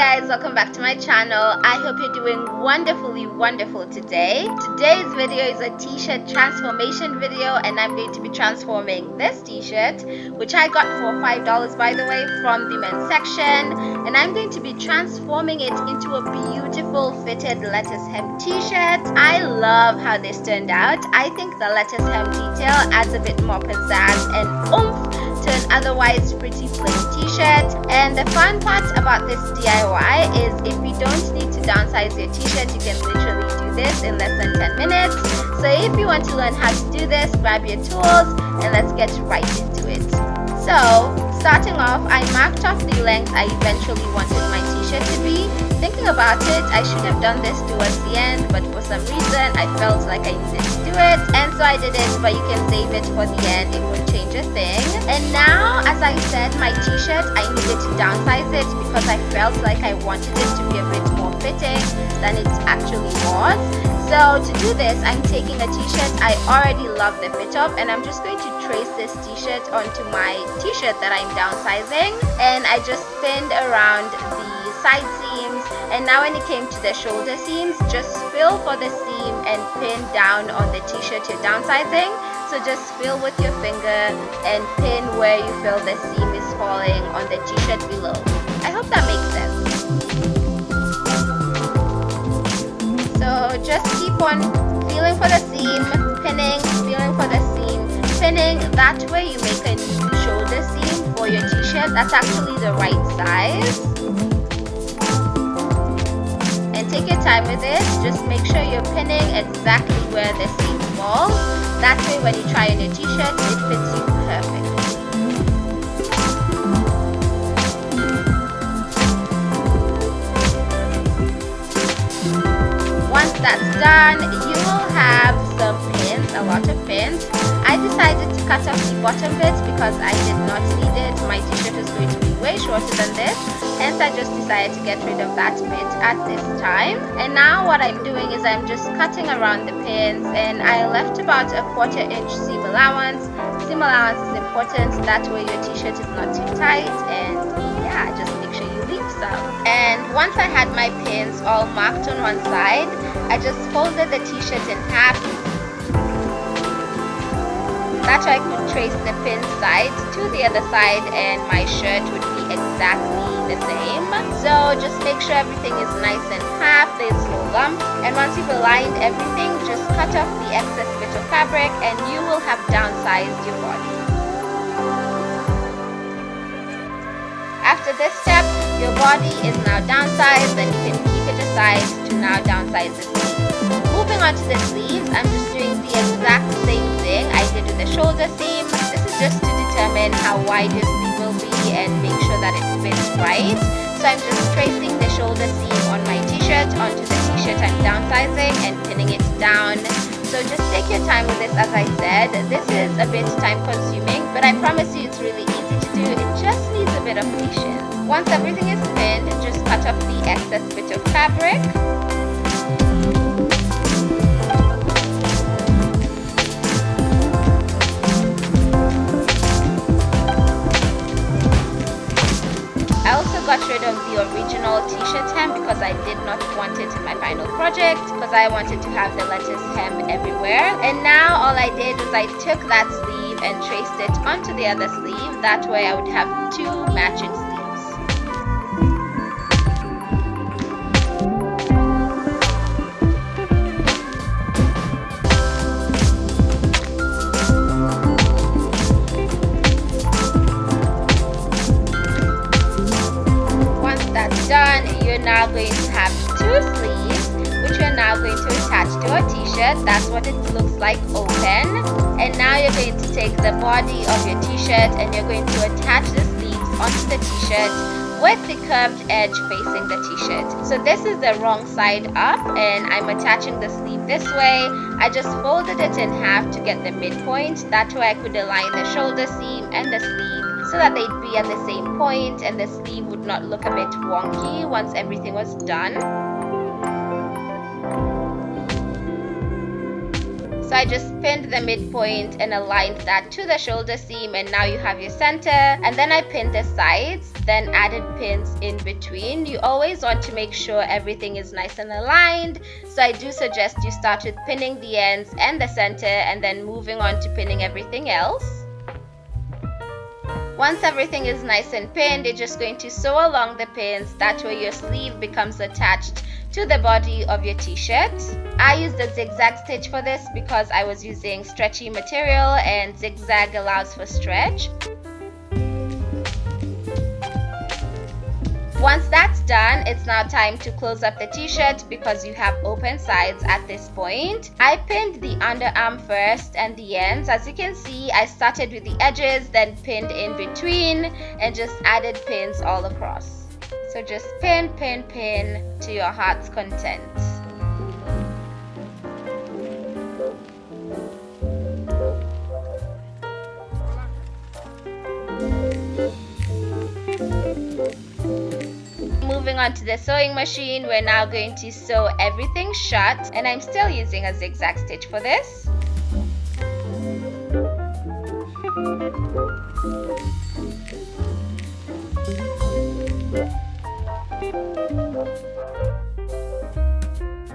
guys, welcome back to my channel. I hope you're doing wonderful today. Today's video is a t-shirt transformation video, and I'm going to be transforming this t-shirt, which I got for $5 by the way from the men's section, and I'm going to be transforming it into a beautiful fitted lettuce hem t-shirt. I love how this turned out. I think the lettuce hem detail adds a bit more pizzazz and oomph to an otherwise pretty plain t-shirt. And the fun part about this DIY is if you don't need to downsize your t-shirt, you can literally do this in less than 10 minutes. So if you want to learn how to do this, grab your tools and let's get right into it. So starting off, I marked off the length I eventually wanted my t-shirt to be. Thinking about it, I should have done this towards the end, but for some reason I felt like I needed to do it, and so I did it. But you can save it for the end, it won't change a thing. And now, as I said, my t-shirt, I needed to downsize it because I felt like I wanted it to be a bit more fitting than it actually was. So to do this, I'm taking a t-shirt I already love the fit of, and I'm just going to trace this t-shirt onto my t-shirt that I'm downsizing, and I just pinned around the side seams. And now when it came to the shoulder seams, just feel for the seam and pin down on the t-shirt you're downsizing. So just feel with your finger and pin where you feel the seam is falling on the t-shirt below. I hope that makes sense. So just keep on feeling for the seam, pinning, feeling for the seam, pinning. That way you make a new shoulder seam for your t-shirt that's actually the right size. And take your time with it. Just make sure you're pinning exactly where the seam falls. That way when you try on your t-shirt, it fits you perfect. Once that's done, you will have some pins, a lot of pins. I decided to cut off the bottom bit because I did not need it. My t-shirt is going to be way shorter than this, hence I just decided to get rid of that bit at this time. And now what I'm doing is I'm just cutting around the pins, and I left about a 1/4 inch seam allowance. Seam allowance is important, that way your t-shirt is not too tight, and yeah, just make sure you leave some. And once I had my pins all marked on one side, I just folded the t-shirt in half. That way I could trace the pin sides to the other side and my shirt would be exactly the same. So just make sure everything is nice and half, there's no lump. And once you've aligned everything, just cut off the excess bit of fabric and you will have downsized your body. After this step, your body is now downsized, and you can keep it aside to now downsize the sleeves. Moving on to the sleeves, I'm just doing the exact same thing I did with the shoulder seam. This is just to determine how wide your sleeve will be and make sure that it fits right. So I'm just tracing the shoulder seam on my t-shirt onto the t-shirt I'm downsizing and pinning it down. So just take your time with this. As I said, this is a bit time consuming, but I promise you it's really easy to do. It just needs a bit of patience. Once everything is pinned, just cut off the excess bit of fabric. I also got rid of the original t-shirt hem because I did not want it in my final project, because I wanted to have the lettuce hem everywhere. And now all I did was I took that sleeve and traced it onto the other sleeve. That way I would have two matching sleeves. Done, you're now going to have two sleeves, which you're now going to attach to a t-shirt. That's what it looks like open. And now you're going to take the body of your t-shirt and you're going to attach the sleeves onto the t-shirt with the curved edge facing the t-shirt. So this is the wrong side up, and I'm attaching the sleeve this way. I just folded it in half to get the midpoint. That way I could align the shoulder seam and the sleeve so that they'd be at the same point and the sleeve would not look a bit wonky once everything was done. So I just pinned the midpoint and aligned that to the shoulder seam, and now you have your center. And then I pinned the sides, then added pins in between. You always want to make sure everything is nice and aligned, so I do suggest you start with pinning the ends and the center and then moving on to pinning everything else. Once everything is nice and pinned, you're just going to sew along the pins. That way your sleeve becomes attached to the body of your t-shirt. I used a zigzag stitch for this because I was using stretchy material and zigzag allows for stretch. Once that's done, it's now time to close up the t-shirt because you have open sides at this point. I pinned the underarm first and the ends. As you can see, I started with the edges, then pinned in between and just added pins all across. So just pin, pin, pin to your heart's content. Moving on to the sewing machine, we're now going to sew everything shut, and I'm still using a zigzag stitch for this.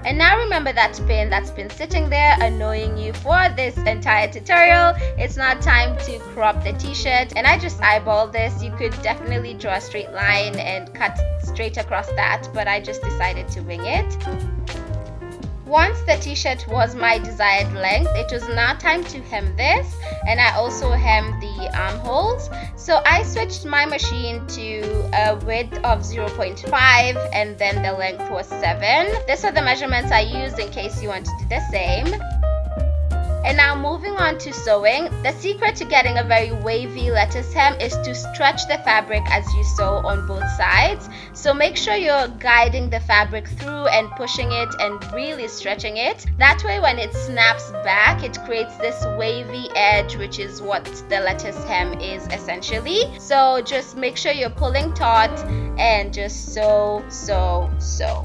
And now remember that pin that's been sitting there annoying you for this entire tutorial. It's now time to crop the t-shirt, and I just eyeballed this. You could definitely draw a straight line and cut straight across that, but I just decided to wing it. Once the t-shirt was my desired length, it was now time to hem this, and I also hemmed the armholes. So I switched my machine to a width of 0.5 and then the length was 7. These are the measurements I used in case you want to do the same. And now moving on to sewing, the secret to getting a very wavy lettuce hem is to stretch the fabric as you sew on both sides. So make sure you're guiding the fabric through and pushing it and really stretching it. That way when it snaps back, it creates this wavy edge, which is what the lettuce hem is essentially. So just make sure you're pulling taut and just sew, sew, sew.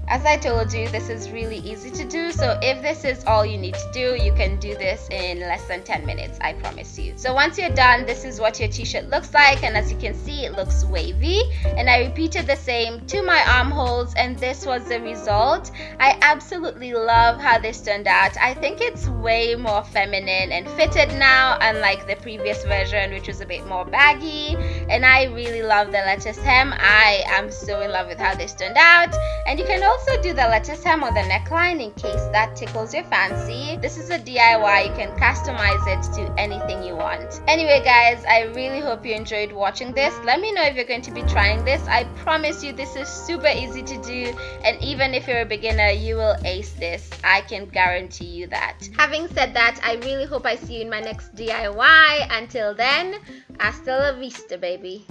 As I told you, this is really easy to do, so if this is all you need to do, you can do this in less than 10 minutes, I promise you. So once you're done, this is what your t-shirt looks like, and as you can see, it looks wavy. And I repeated the same to my armholes, and this was the result. I absolutely love how this turned out. I think it's way more feminine and fitted now, unlike the previous version, which was a bit more baggy. And I really love the lettuce hem. I am so in love with how this turned out. And you can also do the lettuce hem on the neckline in case that tickles your fancy. This is a DIY. You can customize it to anything you want. Anyway guys, I really hope you enjoyed watching this. Let me know if you're going to be trying this. I promise you this is super easy to do, and even if you're a beginner, you will ace this. I can guarantee you that. Having said that, I really hope I see you in my next DIY. Until then, hasta la vista, baby.